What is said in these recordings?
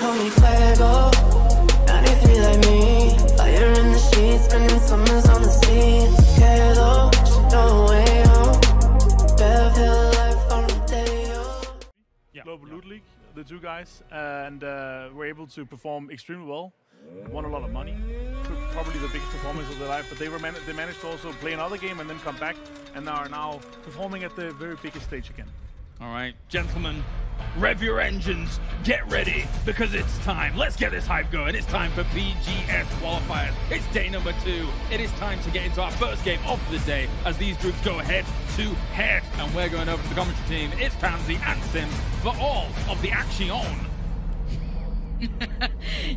call me fuego. 93 like me. Fire in the sheets, spending summers on the seas. Quedo, no way home. Better feel life on the day. Yeah. Global Loot League, the two guys, and were able to perform extremely well. Won a lot of money. Probably the biggest performance of their life, but they managed to also play another game and then come back, and are now performing at the very biggest stage again. All right, gentlemen, rev your engines, get ready, because it's time. Let's get this hype going. It's time for PGS qualifiers. It's day number 2. It is time to get into our first game of the day as these groups go head to head. And we're going over to the commentary team. It's Pansy and Sims for all of the action.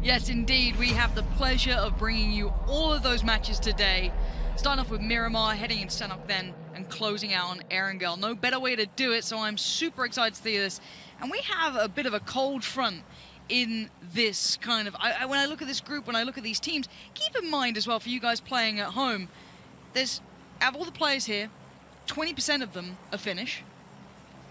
Yes, indeed. We have the pleasure of bringing you all of those matches today. Starting off with Miramar, heading into Sanok then, and closing out on Erangel. No better way to do it, so I'm super excited to see this. And we have a bit of a cold front in this kind of... when I look at this group, when I look at these teams, keep in mind as well, for you guys playing at home, there's, out of all the players here, 20% of them are Finnish.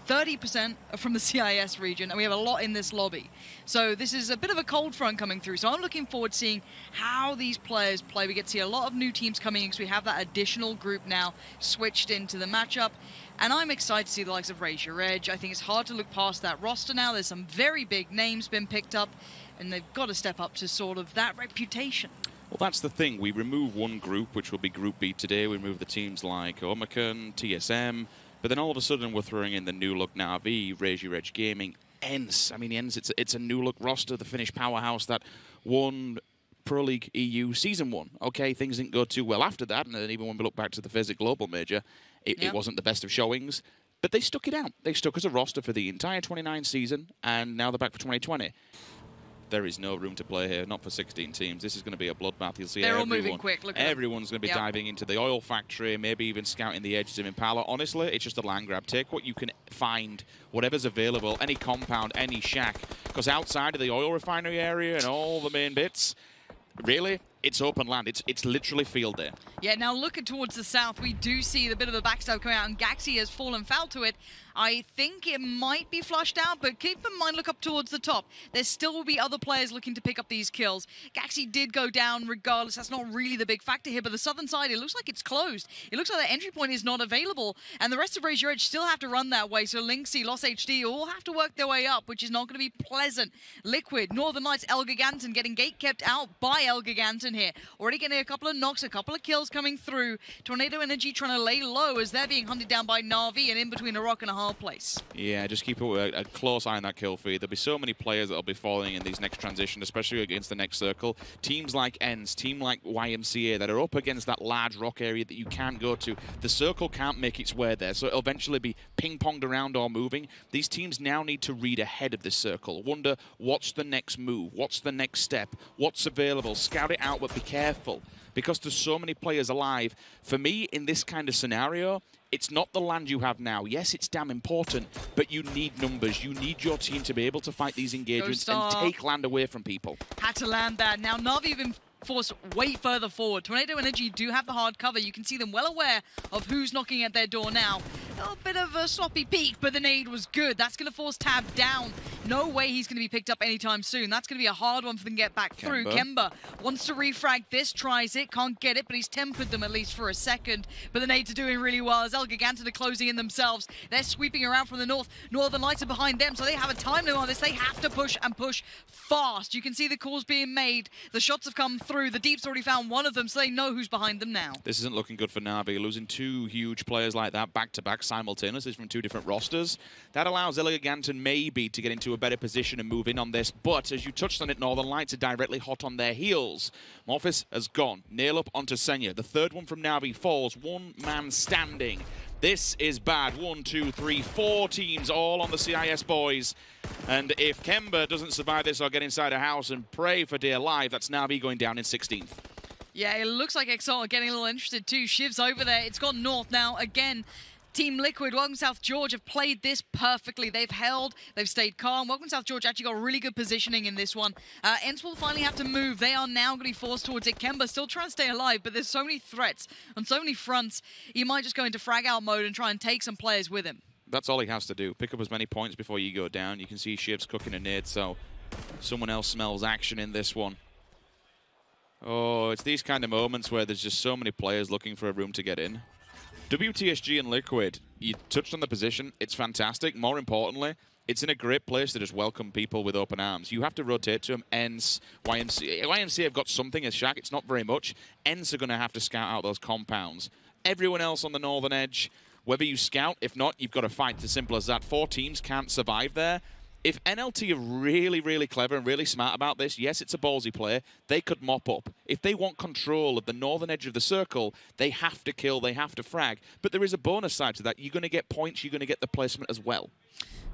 30% are from the CIS region, and we have a lot in this lobby. So this is a bit of a cold front coming through. So I'm looking forward to seeing how these players play. We get to see a lot of new teams coming in because we have that additional group now switched into the matchup. And I'm excited to see the likes of Raise Your Edge. I think it's hard to look past that roster now. There's some very big names been picked up, and they've got to step up to sort of that reputation. Well, that's the thing. We remove one group, which will be Group B today. We remove the teams like Omicron, TSM. But then all of a sudden, we're throwing in the new look Na'Vi, Raise Your Edge Gaming, ENCE. I mean, ENCE, it's a new look roster, the Finnish powerhouse that won Pro League EU Season 1. Okay, things didn't go too well after that, and then even when we look back to the FaZe Global Major, it wasn't the best of showings. But they stuck it out. They stuck as a roster for the entire 29 season, and now they're back for 2020. There is no room to play here, not for 16 teams. This is going to be a bloodbath. You'll see they're all moving quick. Look at everyone's going to be diving into the oil factory, maybe even scouting the edges of Impala. Honestly, it's just a land grab. Take what you can find, whatever's available, any compound, any shack. Because outside of the oil refinery area and all the main bits, really, it's open land. It's literally field there. Yeah, now looking towards the south, we do see the bit of a backstab coming out, and Gaxi has fallen foul to it. I think it might be flushed out, but keep in mind, look up towards the top. There still will be other players looking to pick up these kills. Gaxi did go down regardless. That's not really the big factor here, but the southern side, it looks like it's closed. It looks like the entry point is not available, and the rest of Raise Your Edge still have to run that way, so Lynxy, Lost HD all have to work their way up, which is not going to be pleasant. Liquid, Northern Lights, El Giganton getting gate kept out by El Giganton here. Already getting a couple of knocks, a couple of kills coming through. Tornado Energy trying to lay low as they're being hunted down by Na'Vi and in between a rock and a hard place. Yeah, just keep a close eye on that kill feed. There'll be so many players that'll be falling in these next transitions, especially against the next circle. Teams like ENCE, team like YMCA that are up against that large rock area that you can't go to. The circle can't make its way there, so it'll eventually be ping-ponged around or moving. These teams now need to read ahead of this circle. Wonder what's the next move, what's the next step, what's available. Scout it out, but be careful, because there's so many players alive. For me, in this kind of scenario, it's not the land you have now. Yes, it's damn important, but you need numbers. You need your team to be able to fight these engagements and take land away from people. Had to land that. Now, Na'Vi have been forced way further forward. Tornado Energy do have the hard cover. You can see them well aware of who's knocking at their door now. A little bit of a sloppy peek, but the nade was good. That's going to force Tab down. No way he's going to be picked up anytime soon. That's going to be a hard one for them to get back through. Kemba wants to refrag this, tries it, can't get it, but he's tempered them at least for a second. But the nades are doing really well as El Giganton are closing in themselves. They're sweeping around from the north. Northern Lights are behind them, so they have a time limit on this. They have to push and push fast. You can see the calls being made. The shots have come through. The Deep's already found one of them, so they know who's behind them now. This isn't looking good for Na'Vi. Losing two huge players like that back-to-back simultaneously from two different rosters. That allows El Giganton maybe to get into a better position and move in on this, but as you touched on it, Northern Lights are directly hot on their heels. Morphis has gone. Nail up onto Senya. The third one from Na'Vi falls. One man standing. This is bad. 1, 2, 3, 4 teams all on the CIS boys. And if Kemba doesn't survive this or get inside a house and pray for dear life, that's Na'Vi going down in 16th. Yeah, it looks like Exalt are getting a little interested too. Shiv's over there. It's gone north now. Again, Team Liquid, Welcome South George have played this perfectly. They've held, they've stayed calm. Welcome South George actually got really good positioning in this one. ENCE will finally have to move. They are now going to be forced towards it. Kemba still trying to stay alive, but there's so many threats on so many fronts. He might just go into frag out mode and try and take some players with him. That's all he has to do. Pick up as many points before you go down. You can see Shiv's cooking a nade, so Someone else smells action in this one. Oh, it's these kind of moments where there's just so many players looking for a room to get in. WTSG and Liquid, you touched on the position. It's fantastic. More importantly, it's in a great place to just welcome people with open arms. You have to rotate to them. ENCE, YMCA have got something as Shaq. It's not very much. ENCE are going to have to scout out those compounds. Everyone else on the northern edge, whether you scout, if not, you've got to fight. It's as simple as that. 4 teams can't survive there. If NLT are really, really clever and really smart about this, yes, it's a ballsy play, they could mop up. If they want control of the northern edge of the circle, they have to kill, they have to frag. But there is a bonus side to that. You're going to get points, you're going to get the placement as well.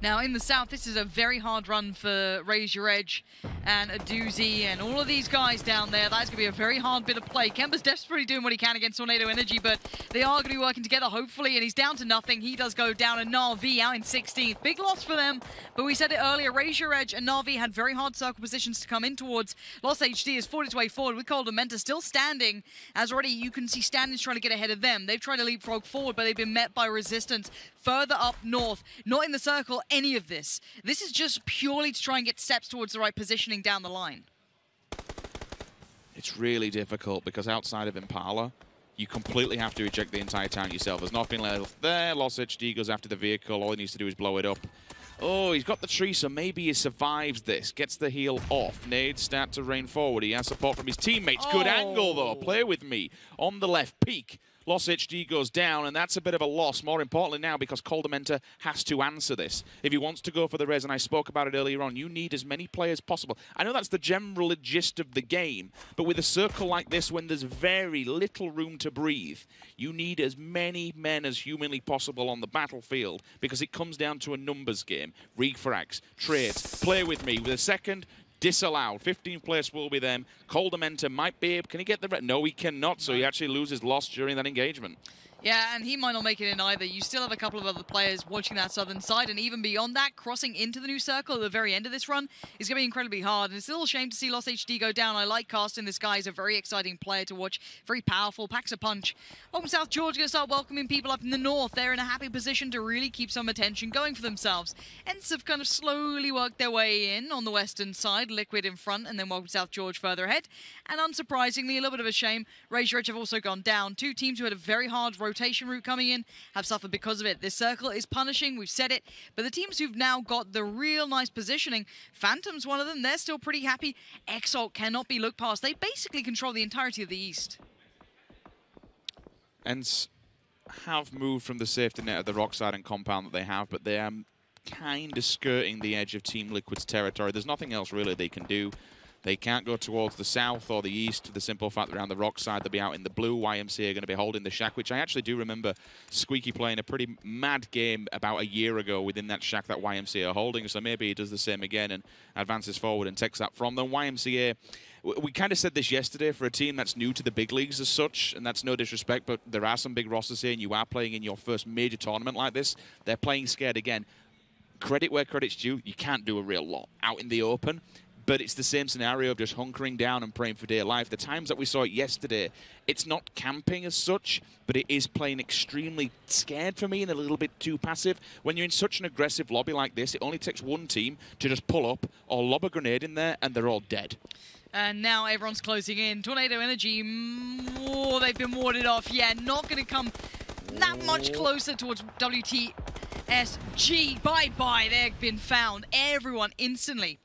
Now, in the south, this is a very hard run for Raise Your Edge and a Doozy and all of these guys down there. That's going to be a very hard bit of play. Kemba's desperately doing what he can against Tornado Energy, but they are going to be working together, hopefully, and he's down to nothing. He does go down, and Na'Vi out in 16th. Big loss for them, but we said it earlier, Raise Your Edge and Na'Vi had very hard circle positions to come in towards. Lost HD has fought its way forward with Cold Dementa still standing, as already you can see Standings trying to get ahead of them. They've tried to leapfrog forward, but they've been met by resistance further up north. Not in the circle, any of this. This is just purely to try and get steps towards the right positioning down the line. It's really difficult because outside of Impala, you completely have to eject the entire town yourself. There's nothing left there. Lost HD goes after the vehicle. All he needs to do is blow it up. Oh, he's got the tree, so maybe he survives this. Gets the heal off. Nades start to rain forward. He has support from his teammates. Good angle, though. Play with me. On the left, peek. Lost HD goes down, and that's a bit of a loss. More importantly now, because Cold Dementa has to answer this. If he wants to go for the res, and I spoke about it earlier on, you need as many players as possible. I know that's the general gist of the game, but with a circle like this, when there's very little room to breathe, you need as many men as humanly possible on the battlefield, because it comes down to a numbers game. Refrags, trades, play with me. With a second, disallowed. 15th place will be them. Cold Dementa might be able... Can he get the... No, he cannot, so he actually loses lost during that engagement. Yeah, and he might not make it in either. You still have a couple of other players watching that southern side, and even beyond that, crossing into the new circle at the very end of this run is going to be incredibly hard. And it's a little shame to see Lost HD go down. I like casting this guy. He's a very exciting player to watch. Very powerful, packs a punch. Welcome South Georgia, going to start welcoming people up in the north. They're in a happy position to really keep some attention going for themselves. ENCE have kind of slowly worked their way in on the western side. Liquid in front, and then Welcome South George further ahead. And unsurprisingly, a little bit of a shame, Raise Your Edge have also gone down. 2 teams who had a very hard rotation route coming in have suffered because of it. This circle is punishing, we've said it, but the teams who've now got the real nice positioning, Phantom's one of them, they're still pretty happy. Exalt cannot be looked past. They basically control the entirety of the East. ENCE have moved from the safety net of the rock side and compound that they have, but they are kind of skirting the edge of Team Liquid's territory. There's nothing else really they can do. They can't go towards the south or the east for the simple fact that around the rock side they'll be out in the blue. YMCA are going to be holding the shack, which I actually do remember Squeaky playing a pretty mad game about a year ago within that shack that YMCA are holding. So maybe he does the same again and advances forward and takes that from them. YMCA, we kind of said this yesterday, for a team that's new to the big leagues as such, and that's no disrespect, but there are some big rosters here and you are playing in your first major tournament like this. They're playing scared again. Credit where credit's due. You can't do a real lot out in the open. But it's the same scenario of just hunkering down and praying for dear life. The times that we saw it yesterday, it's not camping as such, but it is playing extremely scared for me and a little bit too passive. When you're in such an aggressive lobby like this, it only takes one team to just pull up or lob a grenade in there and they're all dead. And now everyone's closing in. Tornado Energy, they've been warded off. Yeah, not going to come that much closer towards WTSG. Bye-bye, they've been found. Everyone instantly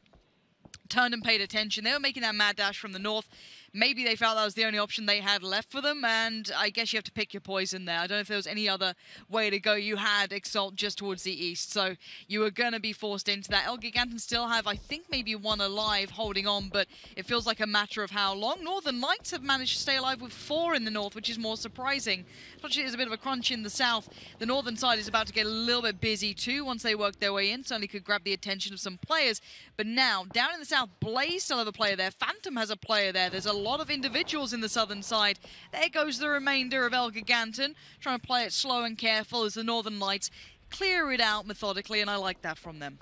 turned and paid attention. They were making that mad dash from the north. Maybe they felt that was the only option they had left for them, and I guess you have to pick your poison there. I don't know if there was any other way to go. You had Exalt just towards the east, so you were going to be forced into that. El Giganten still have, I think, maybe one alive holding on, but it feels like a matter of how long. Northern Lights have managed to stay alive with 4 in the north, which is more surprising. Especially there's a bit of a crunch in the south. The northern side is about to get a little bit busy too once they work their way in. Certainly could grab the attention of some players. But now, down in the south, Blaze still have a player there. Phantom has a player there. There's a lot of individuals in the southern side. There goes the remainder of El Giganten, trying to play it slow and careful as the Northern Lights clear it out methodically, and I like that from them.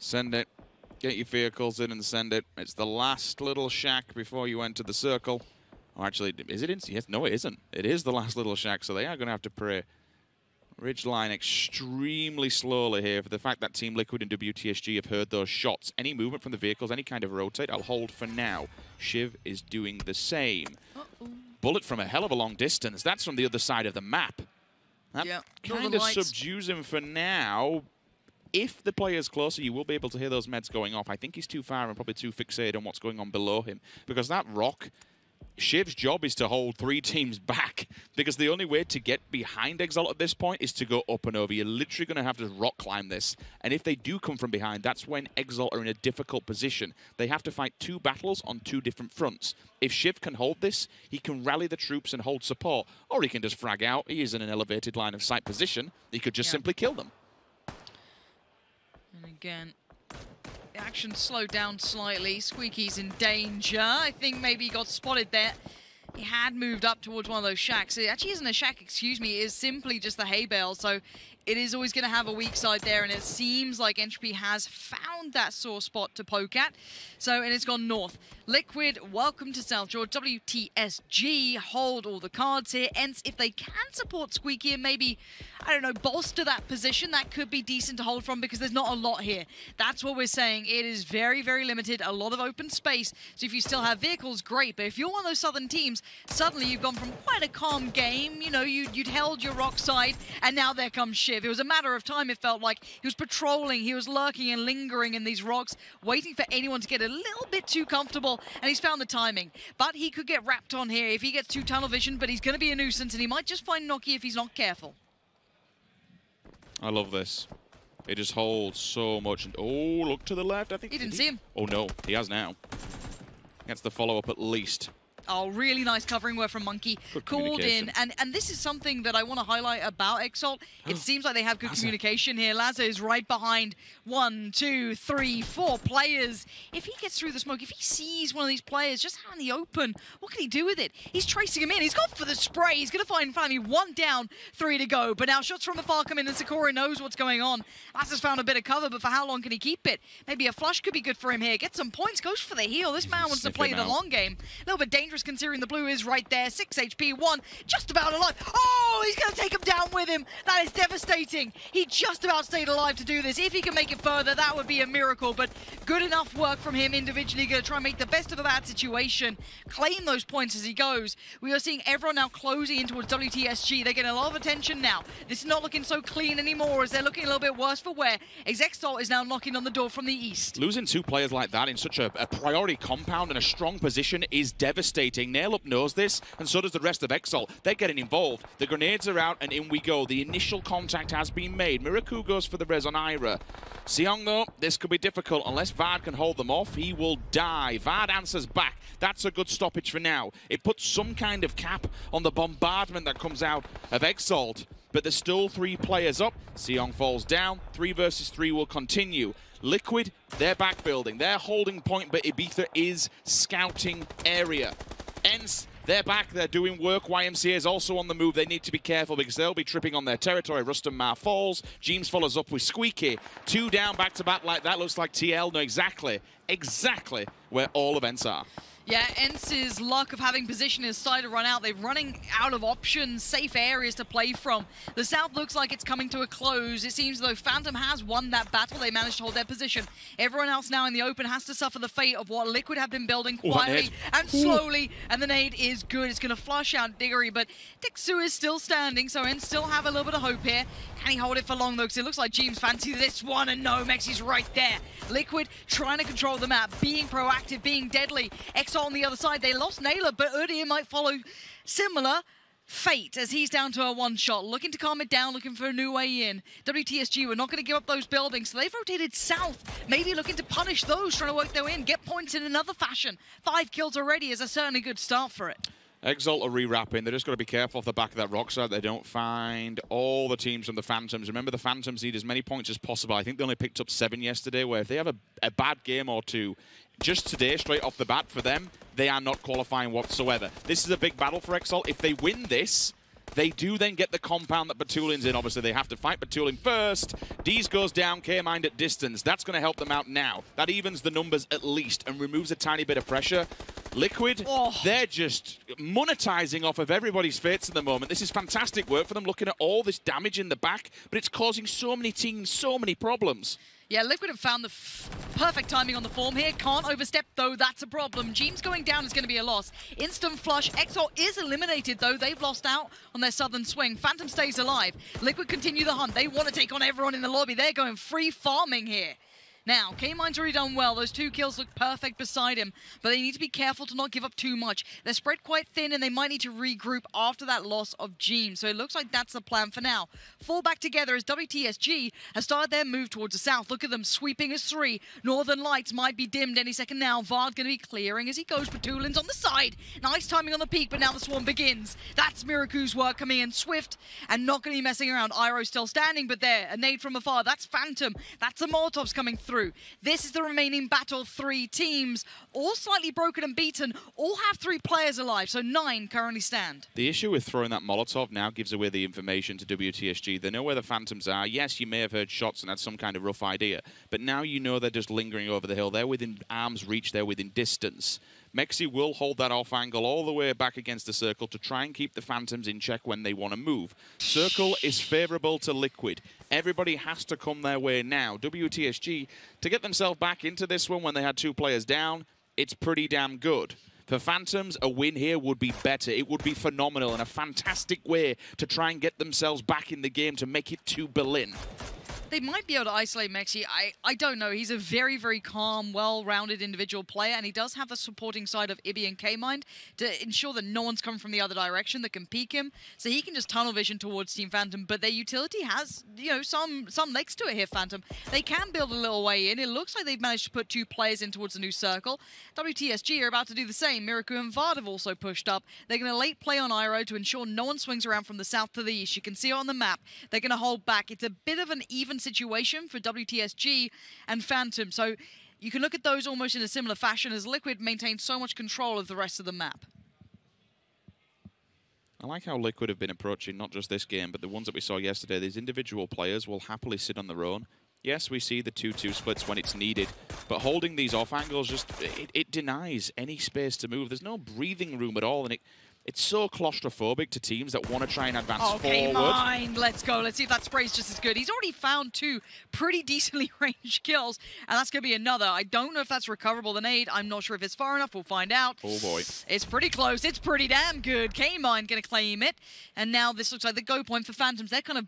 Send it. Get your vehicles in and send it. It's the last little shack before you enter the circle. Oh, actually, is it in? Yes, no, it isn't. It is the last little shack, so they are going to have to pray Ridgeline extremely slowly here for the fact that Team Liquid and WTSG have heard those shots. Any movement from the vehicles, any kind of rotate, I'll hold for now. Shiv is doing the same. Bullet from a hell of a long distance. That's from the other side of the map. That kind of subdues him for now. If the player's closer, you will be able to hear those meds going off. I think he's too far and probably too fixated on what's going on below him. Because that rock, Shiv's job is to hold 3 teams back. Because the only way to get behind Exalt at this point is to go up and over. You're literally going to have to rock climb this. And if they do come from behind, that's when Exalt are in a difficult position. They have to fight 2 battles on 2 different fronts. If Shiv can hold this, he can rally the troops and hold support. Or he can just frag out. He is in an elevated line of sight position. He could just simply kill them. And again, the action slowed down slightly. Squeaky's in danger. I think maybe he got spotted there. He had moved up towards one of those shacks. It actually isn't a shack, excuse me. It is simply just the hay bale. So it is always going to have a weak side there. And it seems like Entropy has found that sore spot to poke at. So, and it's gone north. Liquid, welcome to South George. WTSG hold all the cards here. Ents, if they can support Squeaky and maybe, I don't know, bolster that position, that could be decent to hold from because there's not a lot here. That's what we're saying. It is very, very limited. A lot of open space. So if you still have vehicles, great. But if you're one of those southern teams, suddenly you've gone from quite a calm game. You know, you'd held your rock side, and now there comes Shiv. It was a matter of time, it felt like. He was patrolling, he was lurking and lingering in these rocks, waiting for anyone to get a little bit too comfortable, and he's found the timing. But he could get wrapped on here if he gets too tunnel vision, but he's going to be a nuisance, and he might just find Noki if he's not careful. I love this. It just holds so much. And, oh, look to the left. I think he didn't see him. Oh, no. He has now. Gets the follow-up at least. Oh, really nice covering work from Monkey. Called in. And this is something that I want to highlight about Exalt. It seems like they have good communication here. Laza is right behind 1, 2, 3, 4 players. If he gets through the smoke, if he sees one of these players just out in the open, what can he do with it? He's tracing him in. He's gone for the spray. He's going to find finally 1 down, 3 to go. But now shots from afar come in, and Sakura knows what's going on. Laza's found a bit of cover, but for how long can he keep it? Maybe a flush could be good for him here. Get some points, goes for the heal. This man wants to play the long game. A little bit dangerous considering the blue is right there. 6 HP, 1, just about alive. Oh, he's going to take him down with him. That is devastating. He just about stayed alive to do this. If he can make it further, that would be a miracle, but good enough work from him individually. Going to try and make the best of a bad situation, claim those points as he goes. We are seeing everyone now closing in towards WTSG. They're getting a lot of attention now. This is not looking so clean anymore as they're looking a little bit worse for wear. Exalt is now knocking on the door from the east. Losing 2 players like that in such a priority compound and a strong position is devastating. Nail Up knows this, and so does the rest of Exalt. They're getting involved. The grenades are out, and in we go. The initial contact has been made. Miraku goes for the res on Ira. Seong, though, this could be difficult. Unless Vard can hold them off, he will die. Vard answers back. That's a good stoppage for now. It puts some kind of cap on the bombardment that comes out of Exalt, but there's still 3 players up. Seong falls down. 3 versus 3 will continue. Liquid, they're back building. They're holding point, but Ibiza is scouting area. Ents, they're back, they're doing work. YMCA is also on the move. They need to be careful because they'll be tripping on their territory. Rustam Mar falls. Jeemzz follows up with Squeaky. 2 down back-to-back like that. Looks like TL know exactly where all of Ents are. Yeah, Ents' luck of having position is starting to run out. They're running out of options, safe areas to play from. The south looks like it's coming to a close. It seems as though Phantom has won that battle. They managed to hold their position. Everyone else now in the open has to suffer the fate of what Liquid have been building quietly and slowly. And the nade is good. It's going to flush out Diggory, but Dixu is still standing, so Ents still have a little bit of hope here. Can he hold it for long, though? Because it looks like Jeemzz fancies this one, and no, mxey's right there. Liquid trying to control the map, being proactive, being deadly. Exalt on the other side, they lost Naylor, but Udir might follow similar fate as he's down to a 1-shot, looking to calm it down, looking for a new way in. WTSG were not going to give up those buildings, so they've rotated south, maybe looking to punish those trying to work their way in, get points in another fashion. 5 kills already is a certainly good start for it. Exalt are re-wrapping. They're just got to be careful off the back of that rock side. They don't find all the teams from the Phantoms. Remember, the Phantoms need as many points as possible. I think they only picked up 7 yesterday, where if they have a bad game or 2, just today, straight off the bat, for them, they are not qualifying whatsoever. This is a big battle for Exalt. If they win this, They do then get the compound that Batulin's in. Obviously, they have to fight Batulin first. Deez goes down, Kaymind at distance. That's going to help them out now. That evens the numbers at least and removes a tiny bit of pressure. Liquid, they're just monetizing off of everybody's fates at the moment. This is fantastic work for them, looking at all this damage in the back, but it's causing so many teams so many problems. Yeah, Liquid have found the perfect timing on the form here. Can't overstep, though. That's a problem. Jeemzz going down is going to be a loss. Instant flush. Exor is eliminated, though. They've lost out on their southern swing. Phantom stays alive. Liquid continue the hunt. They want to take on everyone in the lobby. They're going free farming here. Now, Kaymind's already done well. Those 2 kills look perfect beside him, but they need to be careful to not give up too much. They're spread quite thin, and they might need to regroup after that loss of Jeemzz. So it looks like that's the plan for now. Fall back together as WTSG has started their move towards the south. Look at them sweeping as 3. Northern Lights might be dimmed any second now. Vard going to be clearing as he goes. Batulin's on the side. Nice timing on the peak, but now the swarm begins. That's Miraku's work coming in swift and not going to be messing around. Iroh still standing, but there, a nade from afar. That's Phantom. That's the Molotovs coming through. This is the remaining battle. 3 teams, all slightly broken and beaten, all have 3 players alive, so 9 currently stand. The issue with throwing that Molotov now gives away the information to WTSG. They know where the Phantoms are. Yes, you may have heard shots and had some kind of rough idea, but now you know they're just lingering over the hill. They're within arm's reach. They're within distance. mxey will hold that off angle all the way back against the circle to try and keep the Phantoms in check when they want to move. Circle is favorable to Liquid. Everybody has to come their way now. WTSG, to get themselves back into this one when they had 2 players down, it's pretty damn good. For Phantoms, a win here would be better. It would be phenomenal and a fantastic way to try and get themselves back in the game to make it to Berlin. They might be able to isolate mxey. I don't know. He's a very, very calm, well-rounded individual player, and he does have the supporting side of Ibi and Kaymind to ensure that no one's coming from the other direction that can peek him. So he can just tunnel vision towards Team Phantom, but their utility has, you know, some legs to it here, Phantom. They can build a little way in. It looks like they've managed to put 2 players in towards the new circle. WTSG are about to do the same. Miraku and Vard have also pushed up. They're going to late play on Iroh to ensure no one swings around from the south to the east. You can see it on the map. They're going to hold back. It's a bit of an even situation for WTSG and Phantom. So you can look at those almost in a similar fashion as Liquid maintains so much control of the rest of the map. I like how Liquid have been approaching not just this game, but the ones that we saw yesterday. These individual players will happily sit on their own. Yes, we see the 2-2 splits when it's needed, but holding these off angles, just it denies any space to move. There's no breathing room at all, and it's so claustrophobic to teams that want to try and advance forward. Kaymind, let's go. Let's see if that spray's just as good. He's already found 2 pretty decently ranged kills, and that's going to be another. I don't know if that's recoverable, the nade. I'm not sure if it's far enough. We'll find out. Oh, boy. It's pretty close. It's pretty damn good. Kaymind going to claim it, and now this looks like the go point for Phantoms. They're kind of,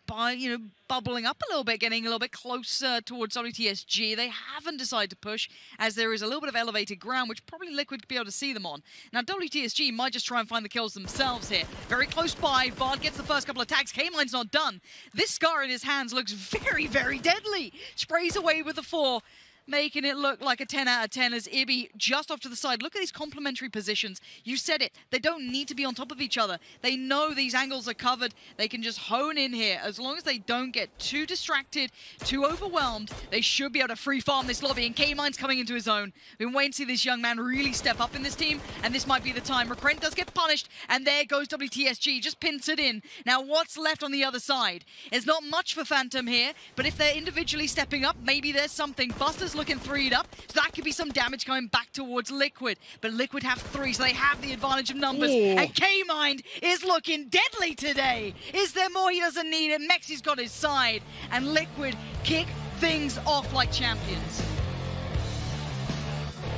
bubbling up a little bit, getting a little bit closer towards WTSG. They haven't decided to push, as there is a little bit of elevated ground, which probably Liquid could be able to see them on. Now, WTSG might just try and find the kills themselves here. Very close by. Vard gets the first couple of tags. Kaymind's not done. This scar in his hands looks very, very deadly. Sprays away with the 4. Making it look like a 10 out of 10 as Ibi just off to the side. Look at these complementary positions. You said it. They don't need to be on top of each other. They know these angles are covered. They can just hone in here. As long as they don't get too distracted, too overwhelmed, they should be able to free farm this lobby. And Kaymind's coming into his own. We've been waiting to see this young man really step up in this team, and this might be the time. Recrent does get punished, and there goes WTSG. Just pins it in. Now, what's left on the other side? There's not much for Phantom here, but if they're individually stepping up, maybe there's something. Buster's looking 3'd up, so that could be some damage coming back towards Liquid. But Liquid have 3, so they have the advantage of numbers. Ooh. And Kaymind is looking deadly today. Is there more? He doesn't need it. mxey's got his side, and Liquid kick things off like champions.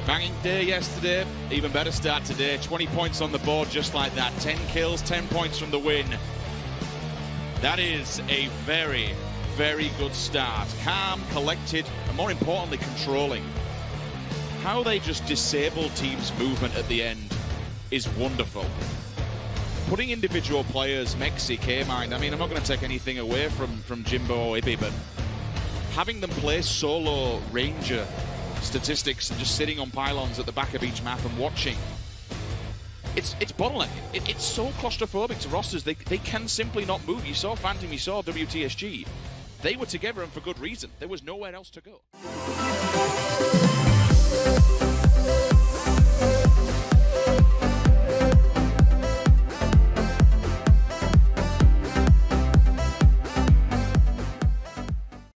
Banging day yesterday, even better start today. 20 points on the board just like that. 10 kills, 10 points from the win. That is a very, very good start. Calm, collected, and more importantly, controlling. How they just disable teams' movement at the end is wonderful. Putting individual players, mxey, Kaymind, I mean, I'm not going to take anything away from Jimbo or Ibi, but having them play solo Ranger statistics and just sitting on pylons at the back of each map and watching, it's bottleneck. It's so claustrophobic to rosters. They can simply not move. You saw Phantom, you saw WTSG. They were together and for good reason. There was nowhere else to go.